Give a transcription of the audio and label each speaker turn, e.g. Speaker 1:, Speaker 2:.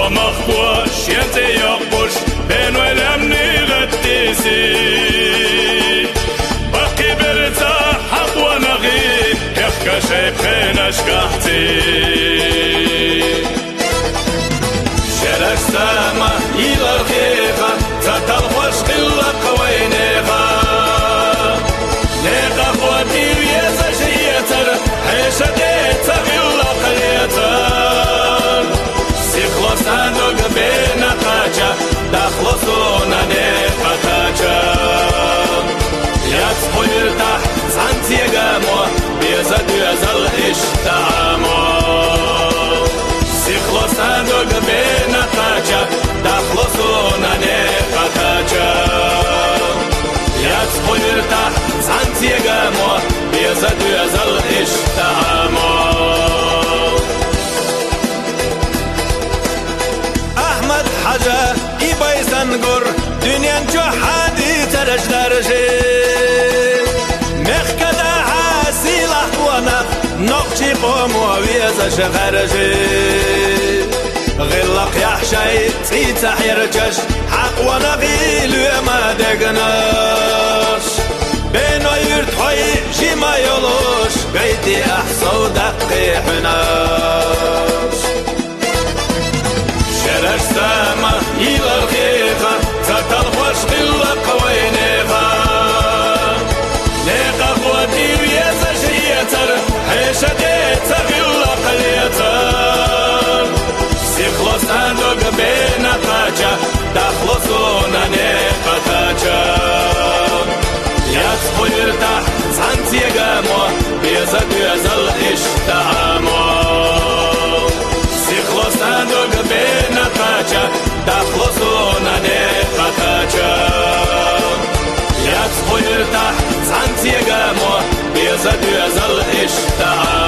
Speaker 1: ومخبوة شينتي يقبش بين والأمن غديسي بقي برتاح حقوة نغي يخكى شيخين أشكحتي شرك سما إلى الخيخة تتلوش قلة قوينيخة نيقى خواتي ويسا شيتر حيشة ديتا غلة قليتر سيخلص صندوق بين قاجة دخلصونا نيقى قاجة يتصبو يرتاح سانتي قامو بيزد يزل اشتعامو سيخلص صندوق بين قاجة دخلصونا نيقى قاجة يتصبو يرتاح سانتي قامو بيزد يزل اشتعامو
Speaker 2: أحمد حاجة إباي سنقر دنيا جو حادي ترجدرجي مخكدا حاسيل أحوانا نقشي قومو ويزا شغرجي غلق يحشي تيتا حيرجش حق ونغيل وما دقناش بينو يرتحي جيما يولوش بيتي أحصو دقي حناش شرش سما إلى الخيخة تتلوش قلة قوينيخة نيقى خواتي ويسا شيتر حيشة ديتا غلة قليتر سيخلص صندوق بين قاجة دخلصونا نيقى قاجة يتصبو يرتاح سانتي قامو بيزد يزل اشتعامو سيخلص صندوق بين قاجة دخلصونا نيقى قاجة يتصبو يرتاح سانتي قامو بيزد يزل اشتعامو